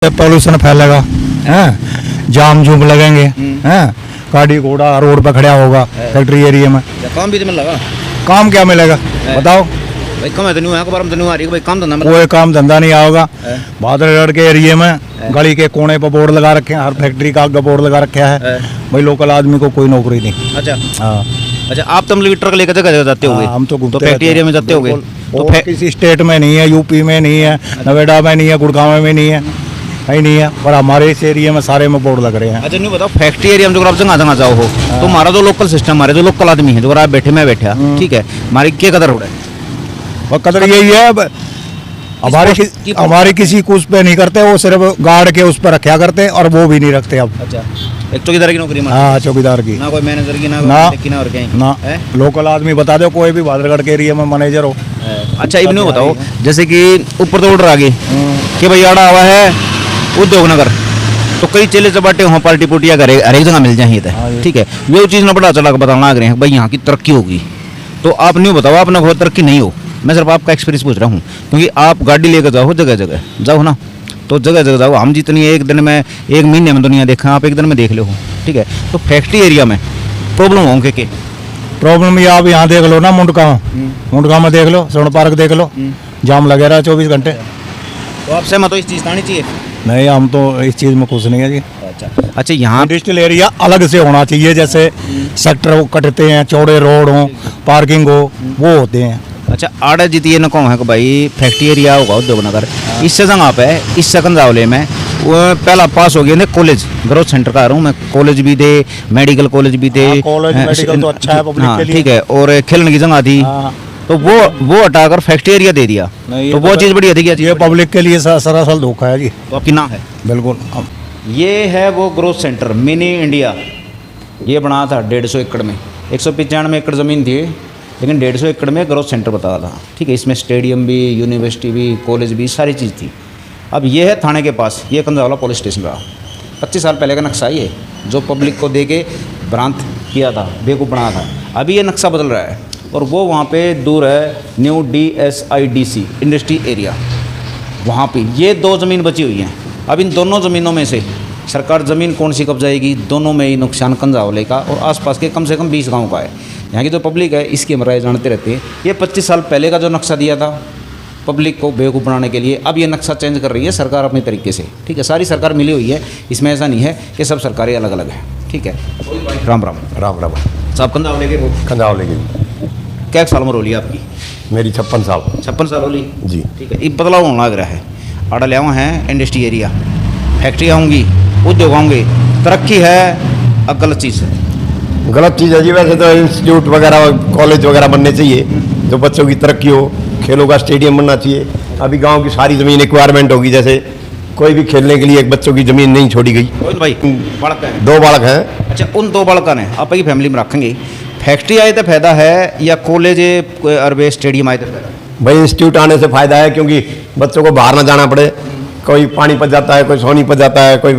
Pollution फैलेगा, हैं जाम zoom लगेंगे, हैं गाड़ी घोड़ा रोड पे खड़ा होगा फैक्ट्री एरिया में। काम भी तो मिल लगा। काम क्या मिलेगा बताओ? भाई कम है तो नहीं है, अखबार में तो नहीं आ रही भाई, काम धंधा कोई काम धंधा नहीं आएगा। बादलगढ़ के एरिया में गली के कोने पर बोर्ड लगा रखे हैं, हर फैक्ट्री का आगे बोर्ड लगा रखा है। भाई लोकल आदमी को कोई नौकरी नहीं। अच्छा हाँ अच्छा, आप तो मतलब ट्रक लेकर जगह जगह जाते होगे। हम तो घूमते फैक्ट्री एरिया में जाते होगे। तो किसी स्टेट में नहीं है, यूपी में नहीं है, नोएडा में नहीं है, गुड़गांव में नहीं है, कहीं नहीं है, पर हमारे इस एरिया में सारे में बोर्ड लग रहे हैं। अच्छा नहीं बताओ, फैक्ट्री एरिया में जो आप जगह जगह जाओ हो तो हमारा जो लोकल सिस्टम, हमारे जो लोकल आदमी है जो आप बैठे मैं बैठा, ठीक है, हमारी क्या कदर हो रहा है? और कदर यही है, हमारी किसी को उस पे नहीं करते, वो सिर्फ गार्ड के उस पर रखा करते और वो भी नहीं रखते अब। अच्छा, एक चौकीदार की नौकरी में? हाँ चौकीदार की, ना कोई मैनेजर की, ना और कहीं ना लोकल आदमी बता दो, कोई भी बादलगढ़ के एरिया में मैनेजर हो। अच्छा इन्हें बताओ, जैसे कि ऊपर तो ऑर्डर आ गई कि भाई आड़ा हुआ है उद्योग नगर, तो कई चेले चपाटे वहाँ पार्टी पुटिया करे हर एक जगह मिल जाए, ठीक है, वो चीज़ ना बड़ा चला बताना लग रहे हैं भाई यहाँ की तरक्की होगी। तो आप नहीं बताओ, आपने बहुत तरक्की नहीं हो, मैं सिर्फ आपका एक्सपीरियंस पूछ रहा हूँ, क्योंकि आप गाड़ी लेकर जाओ जगह जगह जाओ ना, तो जगह जगह जाओ। हम जितनी एक दिन में एक महीने में दुनिया देखा, आप एक दिन में देख लो, ठीक है। तो फैक्ट्री एरिया में प्रॉब्लम होंगे के प्रॉब्लम ये आप यहाँ देख लो ना, मुंडगांव में देख लो, स्वर्ण पार्क देख लो, जाम लगे रहा 24 घंटे। तो आप सहमत हो इस चीज़ आनी चाहिए? नहीं, हम तो इस चीज़ में खुश नहीं है जी। अच्छा यहाँ इंडस्ट्रियल एरिया अलग से होना चाहिए, जैसे सेक्टर कटते हैं, चौड़े रोड हो, पार्किंग हो, वो होते हैं। अच्छा आड़ा जीती न कौन है कि भाई फैक्ट्री एरिया होगा उद्योग नगर, इससे जगह पे इस सकन जावले में वो पहला पास हो गया ना कॉलेज, ग्रोथ सेंटर का आ रहा हूँ मैं, कॉलेज भी दे, मेडिकल कॉलेज भी दे, कॉलेज मेडिकल तो अच्छा है पब्लिक के लिए, ठीक है, और खेलने की जगह थी, तो वो हटाकर फैक्ट्री एरिया दे दिया, तो वो चीज़ बड़ी अधिक है। ये पब्लिक के लिए सरासर धोखा है जी। तो आपकी ना है बिल्कुल। ये है वो ग्रोथ सेंटर मिनी इंडिया, ये बना था 150 एकड़ में, 195 एकड़ ज़मीन थी, लेकिन 150 एकड़ में ग्रोथ सेंटर बताया था, ठीक है। इसमें स्टेडियम भी, यूनिवर्सिटी भी, कॉलेज भी, सारी चीज़ थी। अब ये है थाने के पास, ये कंजावला पुलिस स्टेशन रहा। 25 साल पहले का नक्शा ये जो पब्लिक को दे के भ्रांत किया था, बेवकूफ़ बनाया था। अभी ये नक्शा बदल रहा है और वो वहाँ पे दूर है न्यू DSIDC इंडस्ट्री एरिया, वहाँ पे ये 2 ज़मीन बची हुई हैं। अब इन दोनों ज़मीनों में से सरकार ज़मीन कौन सी कब्जाएगी, दोनों में ही नुकसान कंजावले का और आसपास के कम से कम 20 गांव का है। यहाँ की जो पब्लिक है इसकी हम राय जानते रहते हैं। ये 25 साल पहले का जो नक्शा दिया था पब्लिक को बेवकूफ़ बनाने के लिए, अब ये नक्शा चेंज कर रही है सरकार अपने तरीके से, ठीक है। सारी सरकार मिली हुई है, इसमें ऐसा नहीं है कि सब सरकारें अलग अलग हैं, ठीक है। राम राम। राम राम साहब कंजावले के कंजावले की क्या साल उम्र होली आपकी? मेरी 56 साल। 56 साल होली जी, ठीक है। ये बदलाव होने लग रहा है, आड़ा ले है इंडस्ट्री एरिया, फैक्ट्री आऊँगी, उद्योग आऊँगे, तरक्की है, अब गलत चीज़ है। गलत चीज़ है जी। वैसे तो इंस्टीट्यूट वगैरह, कॉलेज वगैरह बनने चाहिए जो बच्चों की तरक्की हो, खेलों का स्टेडियम बनना चाहिए। अभी गांव की सारी ज़मीन रिक्वायरमेंट होगी, जैसे कोई भी खेलने के लिए एक बच्चों की ज़मीन नहीं छोड़ी गई। भाई बालक है, 2 बालक हैं। अच्छा उन 2 बालका ने आप ही फैमिली में रखेंगे, फैक्ट्री आए तो फायदा है या कॉलेज अरबे स्टेडियम आए तो फायदा? भाई इंस्टीट्यूट आने से फ़ायदा है, क्योंकि बच्चों को बाहर ना जाना पड़े। कोई पानीपत जाता है, कोई सोनीपत जाता है, कोई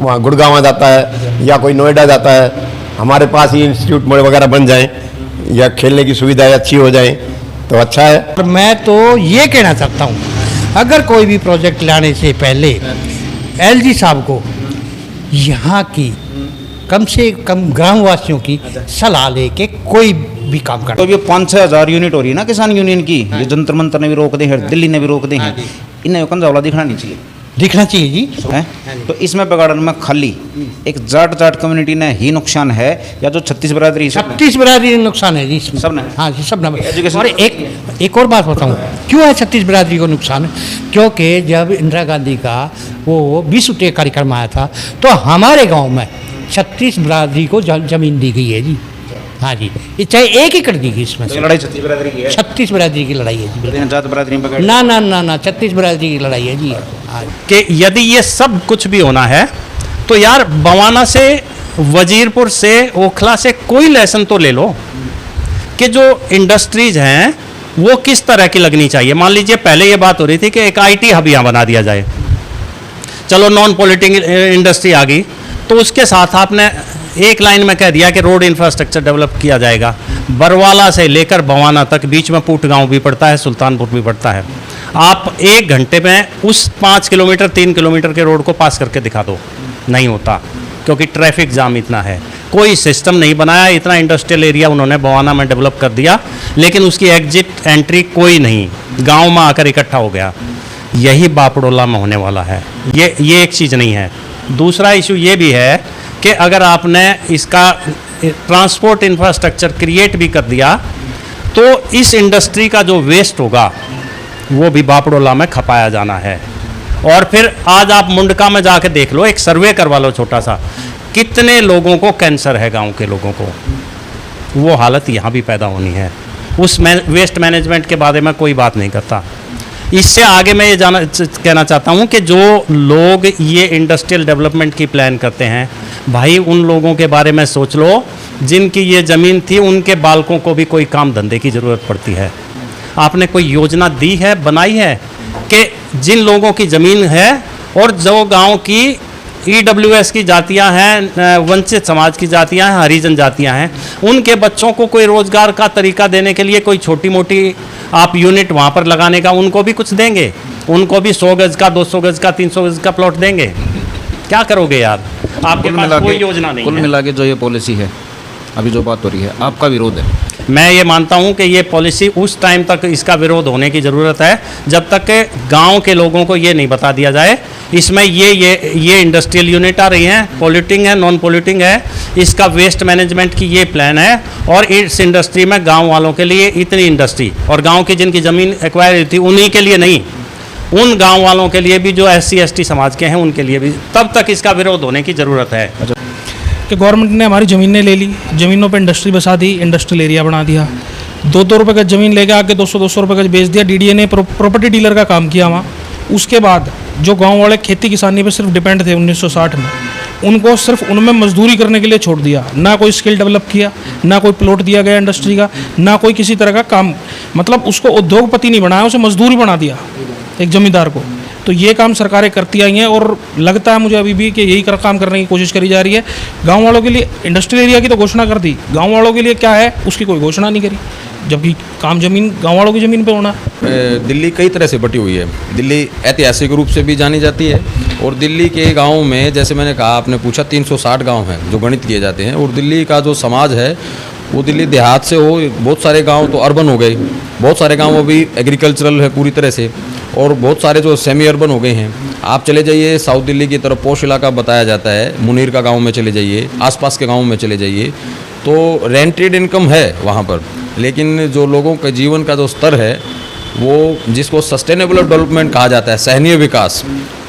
वहाँ गुड़गांव जाता है या कोई नोएडा जाता है। हमारे पास ही इंस्टीट्यूट वगैरह बन जाएं या खेलने की सुविधाएं अच्छी हो जाएं तो अच्छा है। और मैं तो ये कहना चाहता हूँ, अगर कोई भी प्रोजेक्ट लाने से पहले LG साहब को यहाँ की कम से कम ग्रामवासियों की सलाह लेके कोई भी काम करना। तो ये 5-6 हज़ार यूनिट हो रही है ना किसान यूनियन की, ये जंतर मंतर ने भी रोक दे हैं, दिल्ली ने भी रोक दे हैं, इन्हें कंजावला दिखना नहीं चाहिए, दिखना चाहिए जी है। तो इसमें बिगाड़न में खाली एक जाट कम्युनिटी ने ही नुकसान है या जो 36 बरादरी 36 बिरादरी नुकसान है जी इसमें। सब ने? हाँ जी सब ने। एजुकेशन और एक और बात बताऊँ क्यों है 36 बिरादरी को नुकसान, क्योंकि जब इंदिरा गांधी का वो 20 सूत्रीय कार्यक्रम आया था तो हमारे गाँव में 36 बिरादरी को जमीन दी गई है जी। हाँ जी, ये चाहे 1 एकड़ दी गई इसमें से। लड़ाई 36 बरादरी की है, 36 बिरादरी की लड़ाई है जी। जाट बरादरी में ना ना ना ना 36 बिरादरी की लड़ाई है जी। हाँ कि यदि ये सब कुछ भी होना है तो यार बवाना से, वजीरपुर से, ओखला से कोई लेसन तो ले लो कि जो इंडस्ट्रीज हैं वो किस तरह की लगनी चाहिए। मान लीजिए पहले ये बात हो रही थी कि एक IT हब यहाँ बना दिया जाए, चलो नॉन पॉलिटिंग इंडस्ट्री आ गई, तो उसके साथ आपने एक लाइन में कह दिया कि रोड इंफ्रास्ट्रक्चर डेवलप किया जाएगा। बरवाला से लेकर भवाना तक, बीच में पूट गांव भी पड़ता है, सुल्तानपुर भी पड़ता है। आप 1 घंटे में उस 5 किलोमीटर 3 किलोमीटर के रोड को पास करके दिखा दो, नहीं होता, क्योंकि ट्रैफिक जाम इतना है। कोई सिस्टम नहीं बनाया, इतना इंडस्ट्रियल एरिया उन्होंने भवाना में डेवलप कर दिया, लेकिन उसकी एग्जिट एंट्री कोई नहीं, गांव में आकर इकट्ठा हो गया। यही बापड़ोला में होने वाला है। ये एक चीज़ नहीं है। दूसरा इशू ये भी है कि अगर आपने इसका ट्रांसपोर्ट इंफ्रास्ट्रक्चर क्रिएट भी कर दिया तो इस इंडस्ट्री का जो वेस्ट होगा वो भी बापड़ोला में खपाया जाना है। और फिर आज आप मुंडका में जाके देख लो, एक सर्वे करवा लो छोटा सा, कितने लोगों को कैंसर है गांव के लोगों को। वो हालत यहाँ भी पैदा होनी है। उस वेस्ट मैनेजमेंट के बारे में कोई बात नहीं करता। इससे आगे मैं ये कहना चाहता हूँ कि जो लोग ये इंडस्ट्रियल डेवलपमेंट की प्लान करते हैं, भाई उन लोगों के बारे में सोच लो जिनकी ये ज़मीन थी, उनके बालकों को भी कोई काम धंधे की ज़रूरत पड़ती है। आपने कोई योजना दी है, बनाई है कि जिन लोगों की ज़मीन है और जो गांव की EWS की जातियां हैं, वंचित समाज की जातियां हैं, हरिजन जातियां हैं, उनके बच्चों को कोई रोज़गार का तरीका देने के लिए कोई छोटी मोटी आप यूनिट वहाँ पर लगाने का उनको भी कुछ देंगे? उनको भी 100 गज का, 200 गज का, 300 गज का प्लॉट देंगे? क्या करोगे यार? आपके पास कोई योजना नहीं है। कुल मिला के जो ये पॉलिसी है, अभी जो बात हो रही है, आपका विरोध है। मैं ये मानता हूँ कि ये पॉलिसी उस टाइम तक इसका विरोध होने की ज़रूरत है जब तक के गांव के लोगों को ये नहीं बता दिया जाए इसमें ये इंडस्ट्रियल यूनिट आ रही हैं, पॉल्यूटिंग है, नॉन पॉल्यूटिंग है, इसका वेस्ट मैनेजमेंट की ये प्लान है, और इस इंडस्ट्री में गांव वालों के लिए इतनी इंडस्ट्री, और गांव की जिनकी ज़मीन एक्वायर थी उन्हीं के लिए नहीं, उन गाँव वालों के लिए भी जो SC ST समाज के हैं उनके लिए भी, तब तक इसका विरोध होने की ज़रूरत है। कि गवर्नमेंट ने हमारी ज़मीनें ले ली, ज़मीनों पे इंडस्ट्री बसा दी, इंडस्ट्रियल एरिया बना दिया, 2-2 रुपये का ज़मीन लेके आके 200-200 रुपये का बेच दिया। DDA ने प्रॉपर्टी डीलर का काम किया वहाँ। उसके बाद जो गांव वाले खेती किसानी पे सिर्फ डिपेंड थे 1960 में, उनको सिर्फ उनमें मजदूरी करने के लिए छोड़ दिया। ना कोई स्किल डेवलप किया, ना कोई प्लॉट दिया गया इंडस्ट्री का, ना कोई किसी तरह का काम, मतलब उसको उद्योगपति नहीं बनाया, उसे मजदूरी बना दिया एक जमींदार को। तो ये काम सरकारें करती आई हैं और लगता है मुझे अभी भी कि यही काम करने की कोशिश करी जा रही है। गांव वालों के लिए इंडस्ट्रियल एरिया की तो घोषणा कर दी, गांव वालों के लिए क्या है उसकी कोई घोषणा नहीं करी, जबकि काम जमीन गांव वालों की ज़मीन पे होना। दिल्ली कई तरह से बटी हुई है। दिल्ली ऐतिहासिक रूप से भी जानी जाती है, और दिल्ली के गाँव में, जैसे मैंने कहा, आपने पूछा 360 गाँव हैं जो गणित किए जाते हैं, और दिल्ली का जो समाज है वो दिल्ली देहात से हो, बहुत सारे गांव तो अर्बन हो गए, बहुत सारे गांव अभी एग्रीकल्चरल है पूरी तरह से, और बहुत सारे जो सेमी अर्बन हो गए हैं। आप चले जाइए साउथ दिल्ली की तरफ, पोश इलाका बताया जाता है, मुनीर का गांव में चले जाइए, आसपास के गाँव में चले जाइए, तो रेंटेड इनकम है वहाँ पर, लेकिन जो लोगों के जीवन का जो स्तर है वो जिसको सस्टेनेबल डेवलपमेंट कहा जाता है, सहनीय विकास,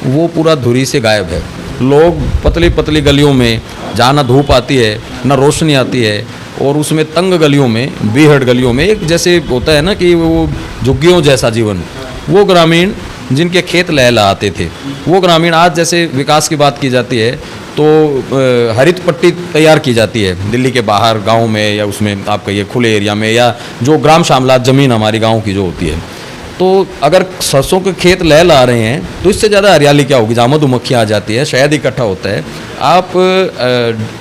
वो पूरा धुरी से गायब है। लोग पतली पतली गलियों में, जहाँ ना धूप आती है ना रोशनी आती है, और उसमें तंग गलियों में, बीहड़ गलियों में, एक जैसे होता है ना कि वो झुग्गियों जैसा जीवन, वो ग्रामीण जिनके खेत लहलहाते थे, वो ग्रामीण आज जैसे विकास की बात की जाती है तो हरित पट्टी तैयार की जाती है दिल्ली के बाहर गांव में, या उसमें आप कहिए खुले एरिया में, या जो ग्राम शामलात ज़मीन हमारी गांव की जो होती है, तो अगर सरसों के खेत लहला रहे हैं तो इससे ज़्यादा हरियाली क्या होगी, जहाँ मधुमक्खियाँ आ जाती है, शहद इकट्ठा होता है। आप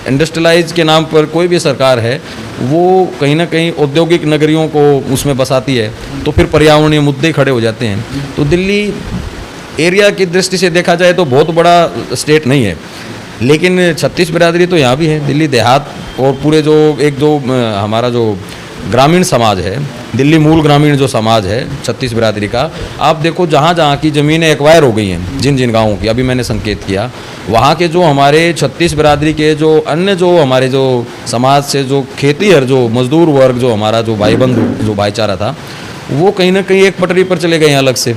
इंडस्ट्रियलाइज के नाम पर कोई भी सरकार है वो कहीं ना कहीं औद्योगिक नगरियों को उसमें बसाती है, तो फिर पर्यावरणीय मुद्दे खड़े हो जाते हैं। तो दिल्ली एरिया की दृष्टि से देखा जाए तो बहुत बड़ा स्टेट नहीं है, लेकिन 36 बिरादरी तो यहाँ भी है। दिल्ली देहात और पूरे जो हमारा जो ग्रामीण समाज है, दिल्ली मूल ग्रामीण जो समाज है 36 बिरादरी का, आप देखो जहाँ जहाँ की ज़मीनें एक्वायर हो गई हैं, जिन जिन गाँवों की अभी मैंने संकेत किया, वहाँ के जो हमारे 36 बिरादरी के जो अन्य जो हमारे जो समाज से जो खेतीहर जो मजदूर वर्ग जो हमारा जो भाई बंधु जो भाईचारा था, वो कहीं ना कहीं एक पटरी पर चले गए हैं अलग से।